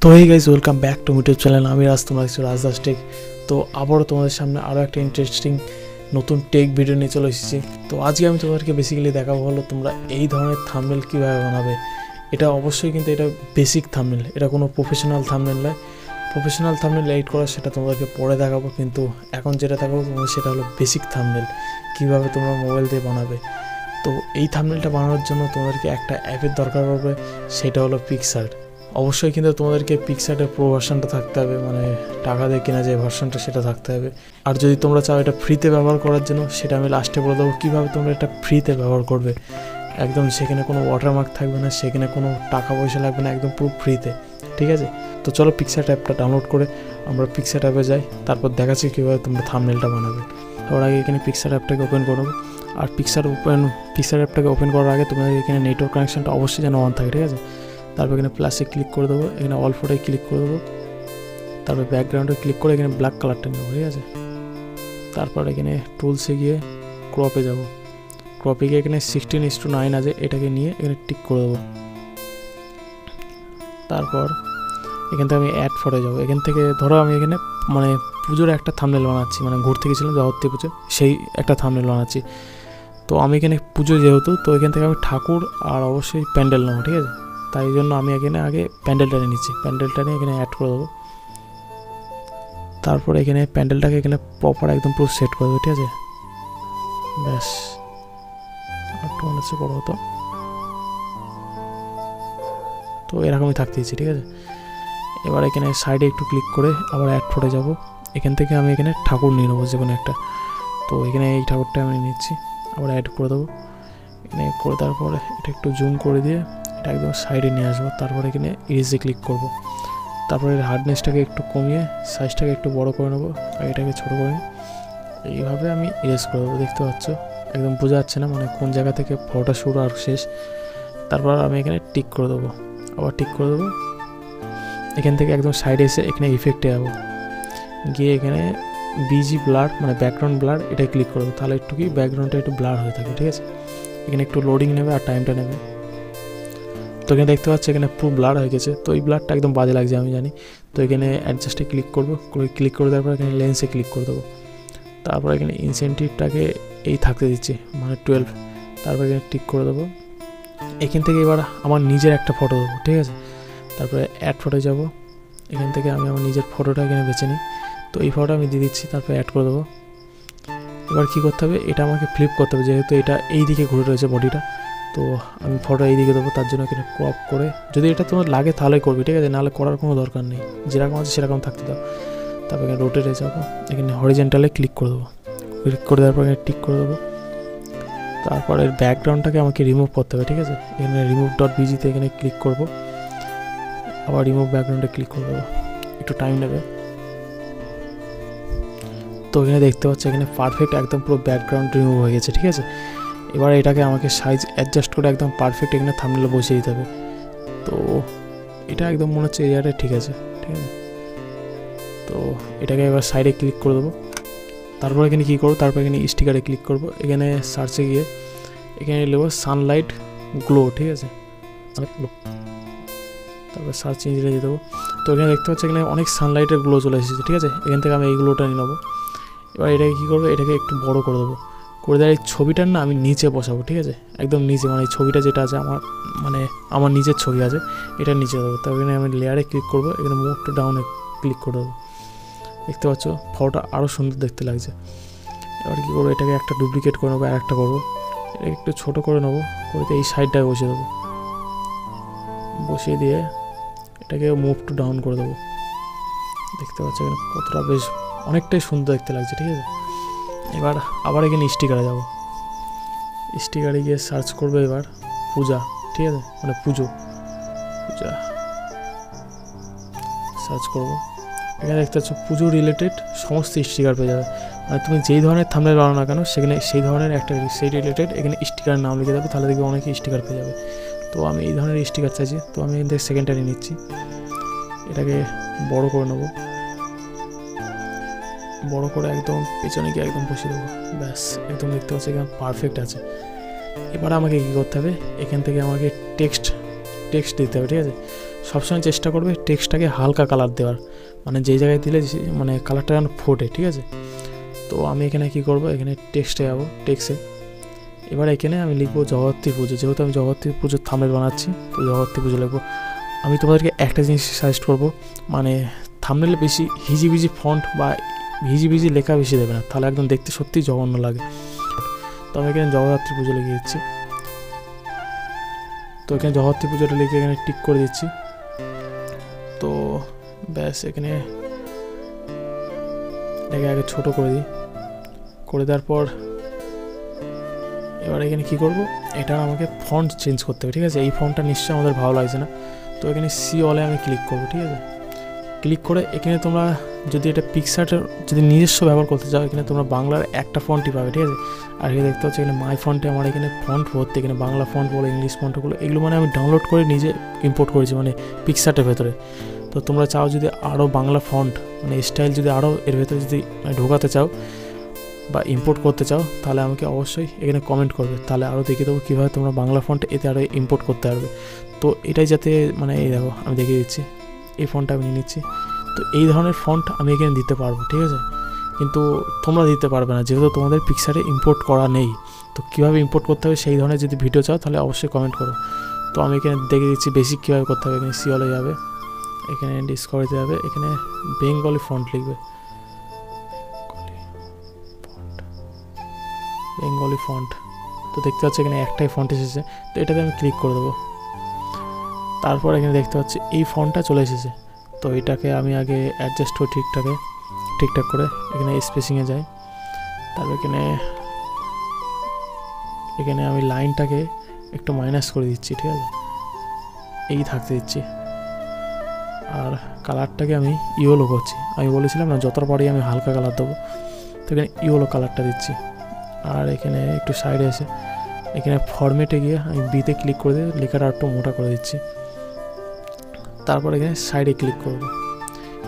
তো এই guys welcome back to YouTube channel. আমি রাজ, তোমরা দেখছো রাজদাস টেক। তো আবারও তোমাদের সামনে আরও একটা ইন্টারেস্টিং নতুন টেক ভিডিও নিয়ে চলে এসেছি। তো আজকে আমি তোমাদেরকে বেসিক্যালি দেখাবো হলো তোমরা এই ধরনের থাম্বনেল কীভাবে বানাবে। এটা অবশ্যই কিন্তু এটা বেসিক থাম্বনেল, এটা কোনো প্রফেশনাল থাম্বনেল নয়। প্রফেশনাল থাম্বনেল এডিট করা সেটা তোমাদেরকে পরে দেখাবো, কিন্তু এখন যেটা দেখাবো তোমাদের সেটা হলো বেসিক থাম্বনেল কীভাবে তোমরা মোবাইল দিয়ে বানাবে। তো এই থাম্বনেলটা বানানোর জন্য তোমাদেরকে একটা অ্যাপের দরকার পড়বে, সেটা হলো পিক্সআর্ট। অবশ্যই কিন্তু তোমাদেরকে পিক্সআর্টের প্রো ভার্সনটা থাকতে হবে, মানে টাকা দিয়ে কেনা যে ভার্সনটা সেটা থাকতে হবে। আর যদি তোমরা চাও এটা ফ্রিতে ব্যবহার করার জন্য, সেটা আমি লাস্টে বলে দেবো কীভাবে তোমরা এটা ফ্রিতে ব্যবহার করবে। একদম সেখানে কোনো ওয়াটারমার্ক থাকবে না, সেখানে কোনো টাকা পয়সা লাগবে না, একদম পুরো ফ্রিতে। ঠিক আছে, তো চলো পিক্সআর্ট অ্যাপটা ডাউনলোড করে আমরা পিক্সআর্ট অ্যাপে যাই, তারপর দেখাচ্ছি কীভাবে তোমরা থাম্বনেলটা বানাবে। ওর আগে এখানে পিক্সআর্ট অ্যাপটাকে ওপেন করবো। আর পিক্সআর্ট অ্যাপটাকে ওপেন করার আগে তোমাদের এখানে নেটওয়ার্ক কানেকশনটা অবশ্যই যেন অন থাকে। ঠিক আছে, তারপর এখানে প্লাসে ক্লিক করে দেবো, এখানে অল ফটোয় ক্লিক করে দেবো, তারপর ব্যাকগ্রাউন্ডে ক্লিক করে এখানে ব্ল্যাক কালারটা নেবো। ঠিক আছে, তারপর এখানে টুলসে গিয়ে ক্রপে যাব। ক্রপে গিয়ে এখানে 16:9 আছে, এটাকে নিয়ে এখানে টিক করে দেবো। তারপর এখান থেকে আমি অ্যাড ফটো যাবো। এখান থেকে ধরো আমি এখানে মানে পুজোর একটা থাম্বনেল বানাচ্ছি, মানে ঘুরতে গেছিলাম জগত্রী পুজো, সেই একটা থাম্বনেল বানাচ্ছি। তো আমি এখানে পুজো যেহেতু, তো এখান থেকে আমি ঠাকুর আর অবশ্যই প্যান্ডেল নেবো। ঠিক আছে, তাই জন্য আমি এখানে আগে প্যান্ডেলটা নিয়ে নিচ্ছি। প্যান্ডেলটা নিয়ে এখানে অ্যাড করে দেবো। তারপরে এখানে প্যান্ডেলটাকে এখানে প্রপার একদম পুরো সেট করে দেবো। ঠিক আছে, ব্যাস একটু মনে হচ্ছে বড় হতো, তো এরকমই থাকতে দিচ্ছি। ঠিক আছে, এবার এখানে সাইডে একটু ক্লিক করে আবার অ্যাড ফটো যাব। এখান থেকে আমি এখানে ঠাকুর নিয়ে নেবো যে কোনো একটা। তো এখানে এই ঠাকুরটা আমি নিচ্ছি, আবার অ্যাড করে দেবো। এখানে করে তারপরে এটা একটু জুম করে দিয়ে এটা একদম সাইডে নিয়ে আসবো। তারপরে এখানে ইরেজে ক্লিক করব। তারপরে হার্ডনেসটাকে একটু কমিয়ে সাইজটাকে একটু বড় করে নেবো, আর এটাকে ছোটো করে এইভাবে আমি ইরেজ করে দেবো। দেখতে পাচ্ছ একদম বোঝা যাচ্ছে না মানে কোন জায়গা থেকে ফটোটা শুরু আর শেষ। তারপর আমি এখানে টিক করে দেবো, আবার টিক করে দেবো। এখান থেকে একদম সাইডে এসে এখানে ইফেক্টে যাবো, গিয়ে এখানে বিজি ব্লার মানে ব্যাকগ্রাউন্ড ব্লার, এটা ক্লিক করবো। তাহলে একটু কি ব্যাকগ্রাউন্ডটা একটু ব্লার হয়ে থাকে। ঠিক আছে, এখানে একটু লোডিং নেবে আর টাইমটা নেবে। তো এখানে দেখতে পাচ্ছি এখানে পুরো ব্লার হয়ে গেছে। তো এই ব্লারটা একদম বাজে লাগছে আমি জানি। তো এখানে অ্যাডজাস্টে ক্লিক করবো, ক্লিক করে তারপর এখানে লেন্সে ক্লিক করে দেবো। তারপর এখানে ইনসেন্টিভটাকে এই থাকতে দিচ্ছি মানে 12। তারপর এখানে টিক করে দেবো। এখান থেকে এবার আমার নিজের একটা ফটো দেবো। ঠিক আছে, তারপরে অ্যাড ফটো যাব। এখান থেকে আমি আমার নিজের ফটোটা এখানে বেছে নিই। তো এই ফটোটা আমি দিয়ে দিচ্ছি, তারপরে অ্যাড করে দেবো। এবার কী করতে হবে, এটা আমাকে ফ্লিপ করতে হবে, যেহেতু এটা এই দিকে ঘুরে রয়েছে বডিটা। তো আমি ফটো এই দিকে দেবো, তার জন্য এখানে ক্রপ করে, যদি এটা তোমার লাগে তাহলেই করবি। ঠিক আছে, নাহলে করার কোনো দরকার নেই, যেরকম আছে সেরকম থাকতে দাও। তারপর এখানে রোটেটে যাবো, এখানে হরিজেন্টালে ক্লিক করে দেবো। ক্লিক করে দেওয়ার পর এখানে টিক করে দেবো। তারপরে ব্যাকগ্রাউন্ডটাকে আমাকে রিমুভ করতে হবে। ঠিক আছে, এখানে রিমুভ.bgতে এখানে ক্লিক করব, আবার রিমুভ ব্যাকগ্রাউন্ডে ক্লিক করে দেবো, একটু টাইম নেবে। তো এখানে দেখতে পাচ্ছি এখানে পারফেক্ট একদম পুরো ব্যাকগ্রাউন্ড রিমুভ হয়ে গেছে। ঠিক আছে, এবার এটাকে আমাকে সাইজ অ্যাডজাস্ট করে একদম পারফেক্ট এখানে থাম্বনেলে বসিয়ে দিতে হবে। তো এটা একদম মনে হচ্ছে এরিয়াটা ঠিক আছে। ঠিক আছে, তো এটাকে এবার সাইডে ক্লিক করে দেবো। তারপর এখানে কী করবো, তারপর এখানে স্টিকারে ক্লিক করবো। এখানে সার্চে গিয়ে এখানে নেবো সানলাইট গ্লো। ঠিক আছে, তারপর সার্চ ইঞ্জিনে দিয়ে দেবো। তো এখানে দেখতে পাচ্ছি এখানে অনেক সানলাইটের গ্লো চলে এসেছে। ঠিক আছে, এখান থেকে আমি এই গ্লোটা নিয়ে নেবো। এবার এটাকে কী করবো, এটাকে একটু বড় করে দেবো, করে দেওয়ার এই ছবিটার না আমি নিচে বসাবো। ঠিক আছে, একদম নিচে, মানে এই ছবিটা যেটা আছে আমার মানে আমার নিজের ছবি আছে, এটা নিচে দেবো। তারপর এখানে আমি লেয়ারে ক্লিক করবো, এখানে মুভ টু ডাউনে ক্লিক করে দেবো। দেখতে পাচ্ছ ফটোটা আরও সুন্দর দেখতে লাগছে। এবার কী করবো, এটাকে একটা ডুপ্লিকেট করে নেবো, আর একটা করবো, এটাকে একটু ছোটো করে নেবো, করে এই সাইডটায় বসিয়ে দেবো। বসিয়ে দিয়ে এটাকে মুভ টু ডাউন করে দেবো। দেখতে পাচ্ছ এখানে কতটা বেশ অনেকটাই সুন্দর দেখতে লাগছে। ঠিক আছে, এবার আবার এখানে স্টিকারে যাব। স্টিকারে গিয়ে সার্চ করবো এবার পূজা। ঠিক আছে, মানে পূজা সার্চ করবো। এখানে দেখতে পাচ্ছ পুজো রিলেটেড সমস্ত স্টিকার পেয়ে যাবে, মানে তুমি যেই ধরনের থাম্বনেল বানাও না কেন সেখানে সেই ধরনের একটা সেই রিলেটেড এখানে স্টিকারের নাম লিখে দেবে, তাহলে দেখবে অনেকে স্টিকার পেয়ে যাবে। তো আমি এই ধরনের স্টিকার চাইছি, তো আমি এখান থেকে সেকেন্ডটা নিয়ে নিচ্ছি। এটাকে বড় করে নেবো, বড় করে একদম পেছনে গিয়ে একদম বসিয়ে দেবো। ব্যাস একদম দেখতে পাচ্ছি এখানে পারফেক্ট আছে। এবার আমাকে কী করতে হবে, এখান থেকে আমাকে টেক্সট দিতে হবে। ঠিক আছে, সবসময় চেষ্টা করবে টেক্সটটাকে হালকা কালার দেওয়ার, মানে যেই জায়গায় দিলে মানে কালারটা যেন ফোটে, ঠিক আছে। তো আমি এখানে কি করব, এখানে টেক্সটে যাবো, টেক্সটে এবার এখানে আমি লিখবো জগদ্ধাত্রী পুজো, যেহেতু আমি জগদ্ধাত্রী পুজোর থাম্বনেল বানাচ্ছি, তো জগদ্ধাত্রী পুজো লিখবো। আমি তোমাদেরকে একটা জিনিস সাজেস্ট করবো, মানে থাম্বনেলে বেশি হিজিবিজি ফন্ট বা হিজিবিজি লেখা বেশি দেবে না, তাহলে একদম দেখতে সত্যিই জঘন্য লাগে। তো আমি এখানে জগদ্ধাত্রী পুজো লিখে দিচ্ছি। তো এখানে জগদ্ধাত্রী পুজোটা লিখে এখানে টিক করে দিচ্ছি। তো ব্যাস এখানে এটাকে আগে ছোটো করে দিই, করে দেওয়ার পর এবার এখানে কী করবো, এটা আমাকে ফন্ট চেঞ্জ করতে হবে, ঠিক আছে। এই ফন্টটা নিশ্চয়ই আমাদের ভালো লাগছে না, তো এখানে সি অলে আমি ক্লিক করবো, ঠিক আছে। ক্লিক করে এখানে তোমরা যদি এটা পিকচারটার যদি নিজস্ব ব্যবহার করতে চাও, এখানে তোমরা বাংলার একটা ফন্টই পাবে, ঠিক আছে। আর এখানে দেখতে পাচ্ছ এখানে মাই ফন্টে আমার এখানে ফন্ট ভর্তি, এখানে বাংলা ফন্ট বলো, ইংলিশ ফন্টগুলো, এগুলো মানে আমি ডাউনলোড করে নিজে ইম্পোর্ট করেছি মানে পিকচারটার ভেতরে। তো তোমরা চাও যদি আরও বাংলা ফন্ট মানে স্টাইল যদি আরও এর ভেতরে যদি ঢোকাতে চাও বা ইম্পোর্ট করতে চাও, তাহলে আমাকে অবশ্যই এখানে কমেন্ট করবে, তাহলে আরও দেখিয়ে দেবো কীভাবে তোমরা বাংলা ফন্ট এতে আরও ইম্পোর্ট করতে পারবে। তো এটাই যাতে মানে এই দেখো আমি দেখিয়ে দিচ্ছি, এই ফন্টটা আমি নিয়ে নিচ্ছি। তো এই ধরনের ফন্ট আমি এখানে দিতে পারবো, ঠিক আছে, কিন্তু তোমরা দিতে পারবে না, যেহেতু তোমাদের পিকচারে ইম্পোর্ট করা নেই। তো কীভাবে ইম্পোর্ট করতে হবে সেই ধরনের যদি ভিডিও চাও, তাহলে অবশ্যই কমেন্ট করো। তো আমি এখানে দেখিয়ে দিচ্ছি বেসিক কীভাবে করতে হবে। এখানে সিওলে যাবে, এখানে ডিসকভারিতে যাবে, এখানে বেঙ্গলি ফন্ট লিখবে, বেঙ্গলি ফন্ট। তো দেখতে পাচ্ছি এখানে একটাই ফন্ট এসেছে, তো এটাতে আমি ক্লিক করে দেবো। তারপর এখানে দেখতে পাচ্ছি এই ফন্টটা চলে এসেছে। তো এটাকে আমি আগে অ্যাডজাস্ট করি ঠিকঠাক করে, এখানে স্পেসিংয়ে যাই। তারপর এখানে আমি লাইনটাকে একটু মাইনাস করে দিচ্ছি, ঠিক আছে, এই থাকতে দিচ্ছি। আর কালারটাকে আমি ইয়েলো করছি, আমি বলেছিলাম না যতটা পারি আমি হালকা কালার দেবো, তো এখানে ইয়েলো কালারটা দিচ্ছি। আর এখানে একটু সাইডে এসে এখানে ফরম্যাটে গিয়ে আমি বিতে ক্লিক করে দিয়ে লেখাটা একটু মোটা করে দিচ্ছি। তারপর এখানে সাইডে ক্লিক করব,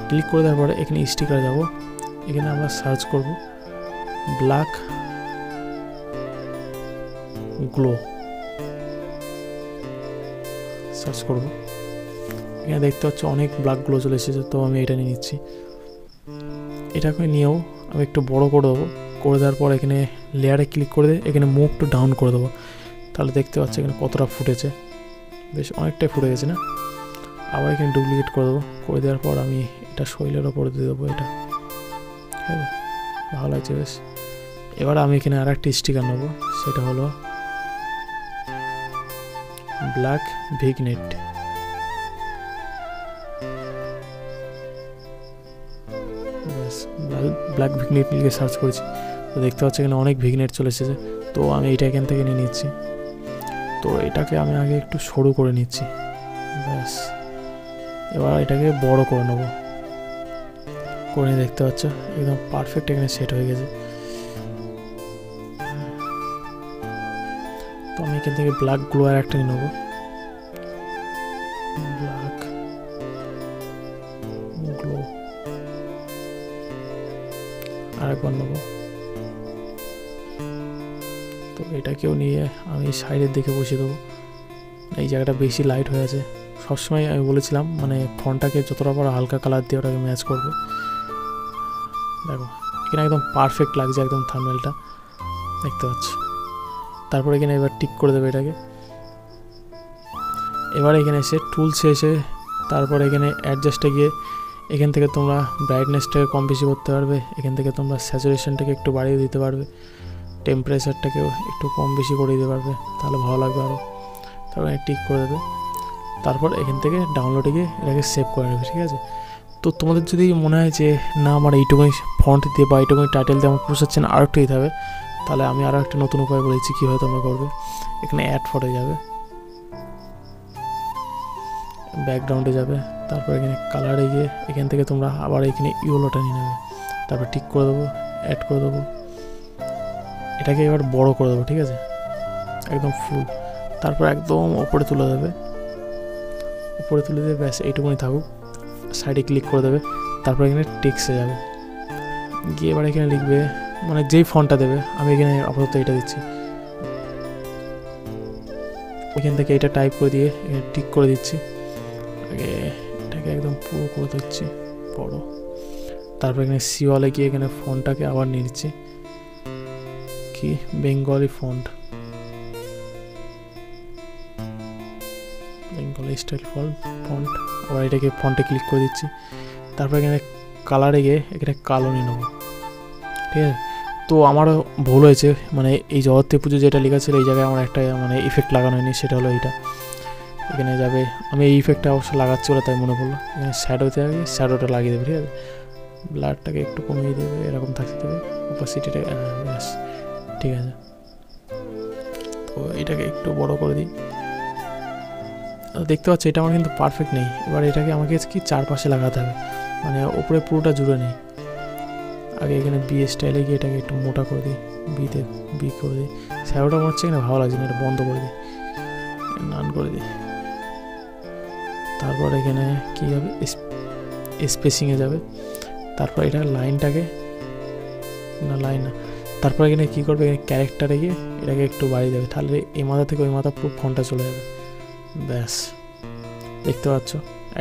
ক্লিক করে দেওয়ার পরে এখানে স্টিকারে যাব, এখানে আমরা সার্চ করব ব্ল্যাক গ্লো, সার্চ করব। এখানে দেখতে পাচ্ছ অনেক ব্ল্যাক গ্লো চলে এসেছে, তো আমি এটা নিয়ে নিচ্ছি। এটাকে নিয়েও আমি একটু বড় করে দেবো, করে দেওয়ার পর এখানে লেয়ারে ক্লিক করে দিয়ে এখানে মুভ টু ডাউন করে দেবো, তাহলে দেখতে পাচ্ছি এখানে কতটা ফুটেছে, বেশ অনেকটাই ফুটে গেছে না। আবার এখানে ডুপ্লিকেট করে দেবো, করে দেওয়ার পর আমি এটা শৈলের ওপরে দিয়ে দেবো, এটা ঠিক আছে, ভালো লাগছে বেশ। এবার আমি এখানে আর একটা স্টিকার নেবো, সেটা হলো ব্ল্যাক ভিগনেট। ব্যাস ব্ল্যাক ভিগনেট লিখে সার্চ করেছি, তো দেখতে পাচ্ছি এখানে অনেক ভিগনেট চলে এসেছে। তো আমি এটা এখান থেকে নিয়ে নিচ্ছি। তো এটাকে আমি আগে একটু সরু করে নিচ্ছি, ব্যাস। এবার এটাকে বড় করে নেবো, করে নিয়ে দেখতে পাচ্ছ একদম পারফেক্ট এখানে সেট হয়ে গেছে। তো আমি এখান থেকে ব্ল্যাক গ্লো আর একটা নিয়ে নেবো, ব্ল্যাক গ্লো আরেকবার নেবো। তো এটাকেও নিয়ে আমি সাইডের দিকে বসিয়ে দেবো, এই জায়গাটা বেশি লাইট হয়ে আছে। সবসময় আমি বলেছিলাম মানে ফন্টটাকে যতটা বড় হালকা কালার দিয়ে ওটাকে ম্যাচ করবে। দেখো এখানে একদম পারফেক্ট লাগছে, একদম থাম্বনেলটা দেখতে পাচ্ছ। তারপরে এখানে এবার টিক করে দেবে এটাকে। এবার এখানে এসে টুলসে এসে তারপর এখানে অ্যাডজাস্টে গিয়ে এখান থেকে তোমরা ব্রাইটনেসটাকে কম বেশি করতে পারবে, এখান থেকে তোমরা স্যাচুরেশনটাকে একটু বাড়িয়ে দিতে পারবে, টেম্পারেচারটাকেও একটু কম বেশি করে দিতে পারবে, তাহলে ভালো লাগবে আরও। তারপরে টিক করে দেবে, তারপর এখান থেকে ডাউনলোডে গিয়ে এটাকে সেভ করে নেবে, ঠিক আছে। তো তোমাদের যদি মনে হয় যে না আমার এইটুকুই ফন্ট দিয়ে বা এইটুকুই টাইটেল দিয়ে আমার পোষাচ্ছে না, আরও একটু দিতে হবে, তাহলে আমি আরও একটা নতুন উপায় বলেছি কীভাবে তোমরা করবে। এখানে অ্যাড ফটো যাবে, ব্যাকগ্রাউন্ডে যাবে, তারপর এখানে কালারে গিয়ে এখান থেকে তোমরা আবার এখানে ইয়েলোটা নিয়ে নেবে, তারপর টিক করে দেবো, অ্যাড করে দেবো। এটাকে এবার বড় করে দেবো, ঠিক আছে, একদম ফুল। তারপর একদম ওপরে তুলে দেবে, উপরে তুলে দেবে, ব্যাস এইটুকুনি থাকুক। সাইডে ক্লিক করে দেবে, তারপর এখানে টেক্সটে যাবে, গিয়ে এবার এখানে লিখবে মানে যেই ফন্টটা দেবে, আমি এখানে আপাতত এটা দিচ্ছি। এখান থেকে এটা টাইপ করে দিয়ে এখানে টিক করে দিচ্ছি, আগে এটাকে একদম পুরো করে দিচ্ছি বড়। তারপর এখানে সিওয়ালে গিয়ে এখানে ফন্টটাকে আবার নিয়ে নিচ্ছি, কি Bengali font, Bengali style font. আবার এটাকে ফন্টে ক্লিক করে দিচ্ছি। তারপর এখানে কালারে গিয়ে এখানে কালো নিয়ে নেবো, ঠিক আছে। তো আমারও ভুল হয়েছে, মানে এই জগত্রী পুজো যেটা লেখা ছিল এই জায়গায় আমার একটা মানে ইফেক্ট লাগানো হয়নি, সেটা হলো এইটা। এখানে যাবে, আমি এই ইফেক্টটা অবশ্য লাগাচ্ছি বলে তাই মনে পড়লো। এখানে শ্যাডোতে আগে শ্যাডোটা লাগিয়ে দেবে, ঠিক আছে। ব্লারটাকে একটু কমিয়ে দেবে, এরকম থাকতে দেবে, অপাসিটিটা ব্যাস ঠিক আছে। তো এটাকে একটু বড় করে দিই। দেখতে পাচ্ছি এটা আমার কিন্তু পারফেক্ট নেই। এবার এটাকে আমাকে কি চারপাশে লাগাতে হবে, মানে ওপরে পুরোটা জুড়ে নেই। আগে এখানে বি স্টাইলে গিয়ে এটাকে একটু মোটা করে দিই, বি করে দিই। শ্যাডোটা মনে হচ্ছে না ভালো লাগছে না, এটা বন্ধ করে দিই, নান করে দিই। তারপর এখানে কী হবে, স্পেসিংয়ে যাবে। তারপর এটা লাইনটাকে লাইন না, তারপর এখানে কী করবে, এখানে ক্যারেক্টারে গিয়ে এটাকে একটু বাড়িয়ে দেবে, তাহলে এই মাথা থেকে ওই মাথা পুরো ফন্টটা চলে যাবে। ব্যাস দেখতে পাচ্ছ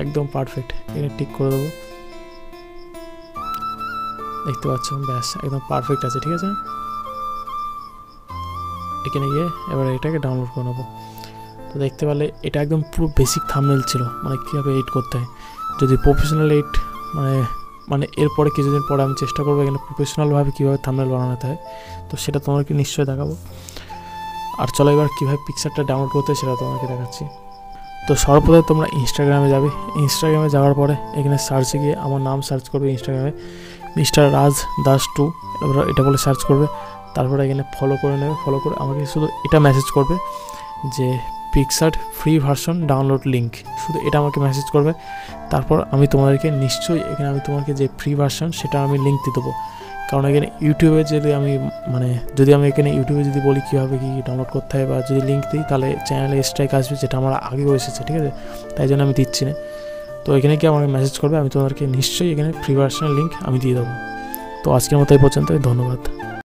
একদম পারফেক্ট। এখানে টিক করে দেবো, দেখতে পাচ্ছ ব্যাস একদম পারফেক্ট আছে, ঠিক আছে। এখানে গিয়ে এবার এটাকে ডাউনলোড করে নেবো। তো দেখতে পেলে এটা একদম পুরো বেসিক থাম্বনেল ছিল, মানে কীভাবে এডিট করতে হয়। যদি প্রফেশনাল এডিট মানে এরপরে কিছুদিন পরে আমি চেষ্টা করবো এখানে প্রফেশনালভাবে কীভাবে থাম্বনেল বানাতে হয়, তো সেটা তোমাকে নিশ্চয়ই দেখাবো। আর চলো এবার কীভাবে পিকচারটা ডাউনলোড করতে হয় সেটা তোমাকে দেখাচ্ছি। তো সর্বপ্রথমে তোমরা ইনস্টাগ্রামে যাবে। ইনস্টাগ্রামে যাওয়ার পরে এখানে সার্চে গিয়ে আমার নাম সার্চ করবে, ইনস্টাগ্রামে মিস্টার রাজ দাস 2 এবার এটা বলে সার্চ করবে। তারপরে এখানে ফলো করে নেবে, ফলো করে আমাকে শুধু এটা মেসেজ করবে যে PicsArt free version download link, শুধু এটা আমাকে মেসেজ করবে। তারপর আমি তোমাদেরকে নিশ্চয়ই এখানে আমি তোমাকে যে ফ্রি ভার্সন সেটা আমি লিঙ্ক দিয়ে দেবো। কারণ এখানে ইউটিউবে যদি আমি যদি আমি এখানে ইউটিউবে যদি বলি কীভাবে কী ডাউনলোড করতে হয় বা যদি লিঙ্ক দিই তাহলে চ্যানেলে স্ট্রাইক আসবে, যেটা আমার আগেও এসেছে, ঠিক আছে। তাই জন্য আমি দিচ্ছি না। তো এখানে কি আমাকে মেসেজ করবে, আমি তোমাদেরকে নিশ্চয়ই এখানে ফ্রি ভার্সনের লিঙ্ক আমি দিয়ে দেবো। তো আজকের মতো এই পর্যন্তই, ধন্যবাদ।